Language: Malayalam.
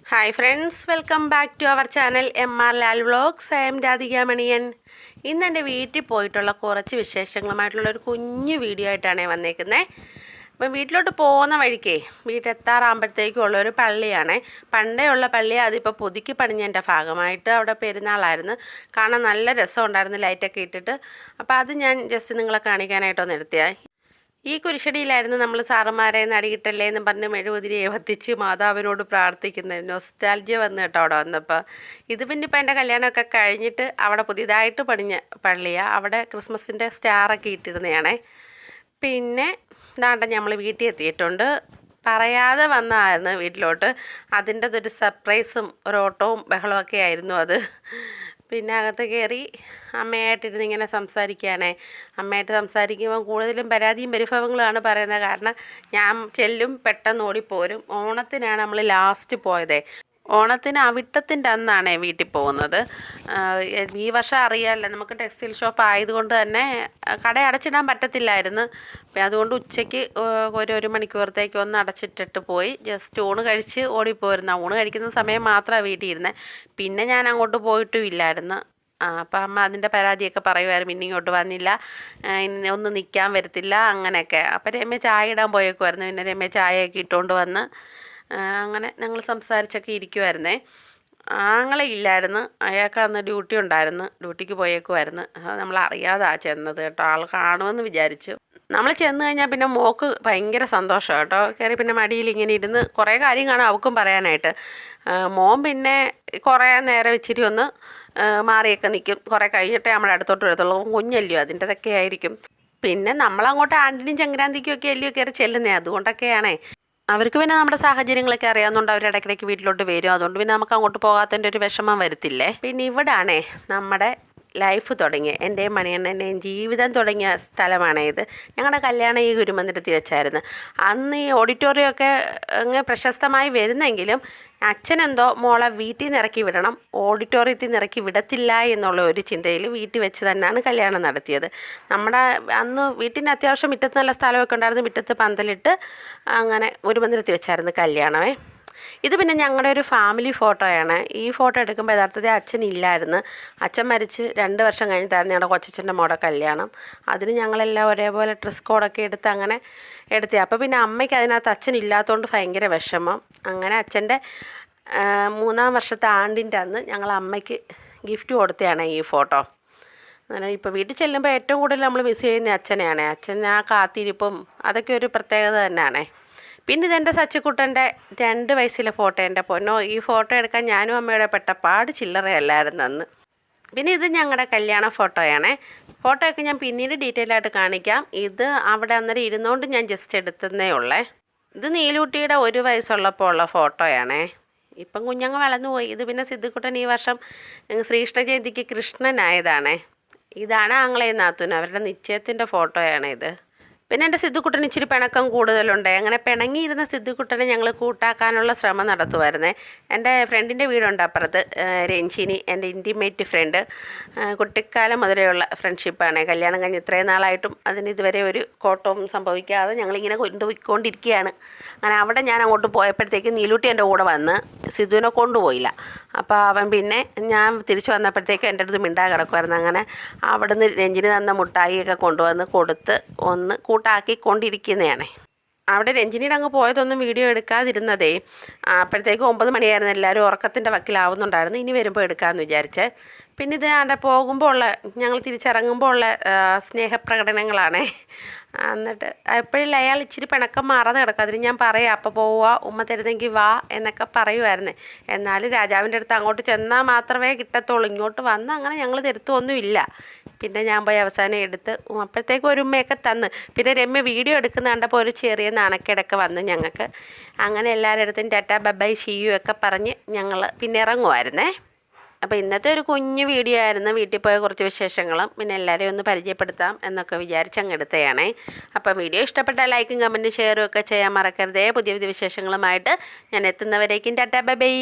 Hi friends, welcome back to our channel MR Lal vlogs. I'm Radhika Maniyan. ഇന്ന് എൻ്റെ വീട്ടിൽ പോയിട്ടുള്ള കുറച്ച് വിശേഷങ്ങളുമായിട്ടുള്ളൊരു കുഞ്ഞു വീഡിയോ ആയിട്ടാണ് വന്നേക്കുന്നത്. അപ്പം വീട്ടിലോട്ട് പോകുന്ന വഴിക്കേ വീട്ടിലെത്താറാകുമ്പോഴത്തേക്കും ഉള്ളൊരു പള്ളിയാണ്. പണ്ടേ ഉള്ള പള്ളി, അതിപ്പോൾ പുതുക്കി പണിഞ്ഞതിൻ്റെ ഭാഗമായിട്ട് അവിടെ പെരുന്നാളായിരുന്നു. കാണാൻ നല്ല രസമുണ്ടായിരുന്നു, ലൈറ്റൊക്കെ ഇട്ടിട്ട്. അപ്പോൾ അത് ഞാൻ ജസ്റ്റ് നിങ്ങളെ കാണിക്കാനായിട്ടൊന്ന് എടുത്തതാണ്. ഈ കുരിശടിയിലായിരുന്നു നമ്മൾ സാറുമാരെ നടികിട്ടല്ലേ എന്ന് പറഞ്ഞ് മെഴുകുതിരിയെ കത്തിച്ച് മാതാവിനോട് പ്രാർത്ഥിക്കുന്നത്. നൊസ്റ്റാൾജിയ വന്നു കേട്ടോ അവിടെ വന്നപ്പോൾ. ഇത് പിന്നെ ഇപ്പം എൻ്റെ കല്യാണമൊക്കെ കഴിഞ്ഞിട്ട് അവിടെ പുതിയതായിട്ട് പണിഞ്ഞ പള്ളിയാണ്. അവിടെ ക്രിസ്മസിൻ്റെ സ്റ്റാറൊക്കെ ഇട്ടിരുന്നതാണേ. പിന്നെ ഇതാണ്ട് നമ്മൾ വീട്ടിൽ എത്തിയിട്ടുണ്ട്. പറയാതെ വന്നതായിരുന്നു വീട്ടിലോട്ട്. അതിൻ്റെതൊരു സർപ്രൈസും ഒരു ഓട്ടവും ബഹളമൊക്കെ ആയിരുന്നു അത്. പിന്നെ അകത്ത് കയറി അമ്മയായിട്ടിരുന്ന് ഇങ്ങനെ സംസാരിക്കുകയാണേ. അമ്മയായിട്ട് സംസാരിക്കുമ്പോൾ കൂടുതലും പരാതിയും പരിഭവങ്ങളുമാണ് പറയുന്നത്. കാരണം ഞാൻ ചെല്ലും, പെട്ടെന്ന് ഓടിപ്പോരും. ഓണത്തിനാണ് നമ്മൾ ലാസ്റ്റ് പോയത്. ഓണത്തിന് അവിട്ടത്തിൻ്റെ അന്നാണ് വീട്ടിൽ പോകുന്നത്. ഈ വർഷം അറിയാമല്ലോ, നമുക്ക് ടെക്സ്റ്റൈൽ ഷോപ്പ് ആയതുകൊണ്ട് തന്നെ കട അടച്ചിടാൻ പറ്റത്തില്ലായിരുന്നു. അപ്പം അതുകൊണ്ട് ഉച്ചയ്ക്ക് ഒരു മണിക്കൂറത്തേക്ക് ഒന്ന് അടച്ചിട്ടിട്ട് പോയി. ജസ്റ്റ് ഊണ് കഴിച്ച് ഓടിപ്പോയിരുന്നു. ഊണ് കഴിക്കുന്ന സമയം മാത്രമാണ് വീട്ടിൽ ഇരുന്നത്. പിന്നെ ഞാൻ അങ്ങോട്ട് പോയിട്ടും ഇല്ലായിരുന്നു. അപ്പം അമ്മ അതിൻ്റെ പരാതിയൊക്കെ പറയുമായിരുന്നു. പിന്നെ ഇങ്ങോട്ട് വന്നില്ല, ഒന്നും നിൽക്കാൻ വരത്തില്ല, അങ്ങനെയൊക്കെ. അപ്പം രമ്യ ചായ ഇടാൻ പോയേക്കുമായിരുന്നു. പിന്നെ രമ്യ ചായയൊക്കെ ഇട്ടുകൊണ്ട് വന്ന് അങ്ങനെ ഞങ്ങൾ സംസാരിച്ചൊക്കെ ഇരിക്കുമായിരുന്നേ. ആങ്ങളെ ഇല്ലായിരുന്നു, അയാൾക്ക് അന്ന് ഡ്യൂട്ടി ഉണ്ടായിരുന്നു, ഡ്യൂട്ടിക്ക് പോയേക്കുമായിരുന്നു. അത് നമ്മൾ അറിയാതാണ് ചെന്നത് കേട്ടോ. ആൾ കാണുമെന്ന് വിചാരിച്ചു. നമ്മൾ ചെന്ന് കഴിഞ്ഞാൽ പിന്നെ മോൾക്ക് ഭയങ്കര സന്തോഷം കേട്ടോ. കയറി പിന്നെ മടിയിൽ ഇങ്ങനെ ഇരുന്ന് കുറേ കാര്യം കാണാം അവൾക്കും പറയാനായിട്ട്. മോൻ പിന്നെ കുറേ നേരം ഇച്ചിരി ഒന്ന് മാറിയൊക്കെ നിൽക്കും. കുറേ കഴിഞ്ഞിട്ടേ നമ്മുടെ അടുത്തോട്ട് വരത്തുള്ളൂ. കുഞ്ഞല്ലയോ, അതിൻ്റെതൊക്കെ ആയിരിക്കും. പിന്നെ നമ്മളങ്ങോട്ട് ആണ്ടിനും സംക്രാന്തിക്കും ഒക്കെ അല്ലയോ കയറി ചെല്ലുന്നത്. അതുകൊണ്ടൊക്കെയാണേ. അവർക്ക് പിന്നെ നമ്മുടെ സാഹചര്യങ്ങളൊക്കെ അറിയാവുന്നതുകൊണ്ട് അവർ ഇടയ്ക്കിടയ്ക്ക് വീട്ടിലോട്ട് വരും. അതുകൊണ്ട് പിന്നെ നമുക്ക് അങ്ങോട്ട് പോകാത്തതിൻ്റെ ഒരു വിഷമം വരത്തില്ലേ. പിന്നെ ഇവിടാണേ നമ്മുടെ ലൈഫ് തുടങ്ങിയ, എൻ്റെയും മണിയണ്ണൻ്റെയും ജീവിതം തുടങ്ങിയ സ്ഥലമാണ് ഇത്. ഞങ്ങളുടെ കല്യാണം ഈ ഗുരുമന്ദിരത്തിൽ വെച്ചായിരുന്നു. അന്ന് ഈ ഓഡിറ്റോറിയമൊക്കെ അങ്ങ് പ്രശസ്തമായി വരുന്നെങ്കിലും അച്ഛനെന്തോ മോളെ വീട്ടിൽ നിന്ന് ഇറക്കി വിടണം, ഓഡിറ്റോറിയത്തിൽ നിന്ന് ഇറക്കി വിടത്തില്ല എന്നുള്ള ഒരു ചിന്തയിൽ വീട്ടിൽ വെച്ച് തന്നെയാണ് കല്യാണം നടത്തിയത്. നമ്മുടെ അന്ന് വീട്ടിന് അത്യാവശ്യം മുറ്റത്ത് നല്ല സ്ഥലമൊക്കെ ഉണ്ടായിരുന്നു. മുറ്റത്ത് പന്തലിട്ട് അങ്ങനെ ഗുരുമന്ദിരത്തിൽ വെച്ചായിരുന്നു കല്യാണമേ. ഇത് പിന്നെ ഞങ്ങളുടെ ഒരു ഫാമിലി ഫോട്ടോയാണ്. ഈ ഫോട്ടോ എടുക്കുമ്പോൾ യഥാർത്ഥത്തിൽ അച്ഛൻ ഇല്ലായിരുന്നു. അച്ഛൻ മരിച്ച് 2 വർഷം കഴിഞ്ഞിട്ടായിരുന്നു ഞങ്ങളുടെ കൊച്ചച്ഛൻ്റെ മോടെ കല്യാണം. അതിന് ഞങ്ങളെല്ലാം ഒരേപോലെ ഡ്രസ് കോഡൊക്കെ എടുത്ത് അങ്ങനെ എടുത്തേ. അപ്പോൾ പിന്നെ അമ്മയ്ക്ക് അതിനകത്ത് അച്ഛൻ ഇല്ലാത്തതുകൊണ്ട് ഭയങ്കര വിഷമം. അങ്ങനെ അച്ഛൻ്റെ 3-ാം വർഷത്തെ ആണ്ടിൻ്റെ അന്ന് ഞങ്ങൾ അമ്മയ്ക്ക് ഗിഫ്റ്റ് കൊടുത്തതാണ് ഈ ഫോട്ടോ. അങ്ങനെ ഇപ്പോൾ വീട്ടിൽ ചെല്ലുമ്പോൾ ഏറ്റവും കൂടുതൽ നമ്മൾ മിസ് ചെയ്യുന്ന അച്ഛനെയാണ്. അച്ഛൻ ആ കാത്തിരിപ്പും അതൊക്കെ ഒരു പ്രത്യേകത തന്നെയാണ്. പിന്നെ ഇതെൻ്റെ സച്ചിക്കുട്ടൻ്റെ 2 വയസ്സിലെ ഫോട്ടോ. എൻ്റെ പൊന്നോ, ഈ ഫോട്ടോ എടുക്കാൻ ഞാനും അമ്മയുടെ പെട്ടപ്പാട് ചില്ലറയല്ലായിരുന്നു അന്ന്. പിന്നെ ഇത് ഞങ്ങളുടെ കല്യാണ ഫോട്ടോയാണ്. ഫോട്ടോയൊക്കെ ഞാൻ പിന്നീട് ഡീറ്റെയിൽ ആയിട്ട് കാണിക്കാം. ഇത് അവിടെ അന്നേരം ഇരുന്നുകൊണ്ട് ഞാൻ ജസ്റ്റ് എടുത്തതേ ഉള്ളേ. ഇത് നീലൂട്ടിയുടെ 1 വയസ്സുള്ളപ്പോൾ ഉള്ള ഫോട്ടോയാണേ. ഇപ്പം കുഞ്ഞങ്ങ് വളർന്നു പോയി. ഇത് പിന്നെ സിദ്ധിക്കുട്ടൻ ഈ വർഷം ശ്രീകൃഷ്ണ ജയന്തിക്ക് കൃഷ്ണനായതാണേ. ഇതാണ് ആങ്ങളെയും നാത്തൂനും, അവരുടെ നിശ്ചയത്തിൻ്റെ ഫോട്ടോയാണ് ഇത്. പിന്നെ എൻ്റെ സിദ്ധിക്കുട്ടൻ ഇച്ചിരി പിണക്കം കൂടുതലുണ്ട്. അങ്ങനെ പിണങ്ങിയിരുന്ന സിദ്ധിക്കുട്ടനെ ഞങ്ങൾ കൂട്ടാക്കാനുള്ള ശ്രമം നടത്തുമായിരുന്നേ. എൻ്റെ ഫ്രണ്ടിൻ്റെ വീടുണ്ട് അപ്പുറത്ത്, രഞ്ജിനി, എൻ്റെ ഇൻറ്റിമേറ്റ് ഫ്രണ്ട്. കുട്ടിക്കാലം മുതലെയുള്ള ഫ്രണ്ട്ഷിപ്പാണ്. കല്യാണം കഴിഞ്ഞ് ഇത്രയും നാളായിട്ടും അതിന് ഇതുവരെ ഒരു കോട്ടവും സംഭവിക്കാതെ ഞങ്ങളിങ്ങനെ കൊണ്ടുപോയിക്കൊണ്ടിരിക്കുകയാണ്. അങ്ങനെ അവിടെ ഞാൻ അങ്ങോട്ട് പോയപ്പോഴത്തേക്ക് നീലൂട്ടി എൻ്റെ കൂടെ വന്ന് സിദ്ധുവിനെ കൊണ്ടുപോയില്ല. അപ്പോൾ അവൻ പിന്നെ ഞാൻ തിരിച്ചു വന്നപ്പോഴത്തേക്കും എൻ്റെ അടുത്ത് മിണ്ടാ കിടക്കുമായിരുന്നു. അങ്ങനെ അവിടുന്ന് രഞ്ജിനി തന്ന മുട്ടായിയൊക്കെ കൊണ്ടുവന്ന് കൊടുത്ത് ഒന്ന് കൂട്ടാക്കിക്കൊണ്ടിരിക്കുന്നതാണ്. അവിടെ രഞ്ജിനിയുടെ അങ്ങ് പോയതൊന്നും വീഡിയോ എടുക്കാതിരുന്നതേ. അപ്പോഴത്തേക്കും 9 മണിയായിരുന്നു. എല്ലാവരും ഉറക്കത്തിൻ്റെ വക്കിലാവുന്നുണ്ടായിരുന്നു. ഇനി വരുമ്പോൾ എടുക്കാമെന്ന് വിചാരിച്ചേ. പിന്നെ ഇത് അവിടെ പോകുമ്പോൾ ഉള്ള, ഞങ്ങൾ തിരിച്ചിറങ്ങുമ്പോൾ ഉള്ള സ്നേഹപ്രകടനങ്ങളാണേ. എന്നിട്ട് എപ്പോഴും അയാൾ ഇച്ചിരി പിണക്കം മാറാതെ കിടക്കും. അതിന് ഞാൻ പറയാം, അപ്പോൾ പോവുക, ഉമ്മ തരുന്നെങ്കിൽ വാ എന്നൊക്കെ പറയുമായിരുന്നു. എന്നാലും രാജാവിൻ്റെ അടുത്ത് അങ്ങോട്ട് ചെന്നാൽ മാത്രമേ കിട്ടത്തുള്ളൂ. ഇങ്ങോട്ട് വന്ന് അങ്ങനെ ഞങ്ങൾ തരുത്തൊന്നുമില്ല. പിന്നെ ഞാൻ പോയി അവസാനം എടുത്ത് അപ്പോഴത്തേക്കും ഒരു ഉമ്മയൊക്കെ തന്ന്. പിന്നെ രമ്യ വീഡിയോ എടുക്കുന്ന കണ്ടപ്പോൾ ഒരു ചെറിയ നാണക്കേടൊക്കെ വന്ന് ഞങ്ങൾക്ക്. അങ്ങനെ എല്ലാവരുടെ അടുത്തും ടാറ്റാ ബൈ ഷിയു ഒക്കെ പറഞ്ഞ് ഞങ്ങൾ പിന്നെ ഇറങ്ങുമായിരുന്നേ. അപ്പോൾ ഇന്നത്തെ ഒരു കുഞ്ഞു വീഡിയോ ആയിരുന്നു. വീട്ടിൽ പോയ കുറച്ച് വിശേഷങ്ങളും പിന്നെ എല്ലാവരെയും ഒന്ന് പരിചയപ്പെടുത്താം എന്നൊക്കെ വിചാരിച്ചങ്ങ് എടുത്തതാണേ. അപ്പോൾ വീഡിയോ ഇഷ്ടപ്പെട്ടാൽ ലൈക്കും കമൻറ്റും ഷെയറും ഒക്കെ ചെയ്യാൻ മറക്കരുതേ. പുതിയ പുതിയ വിശേഷങ്ങളുമായിട്ട് ഞാൻ എത്തുന്നവരേക്കും ടാറ്റാ ബൈ.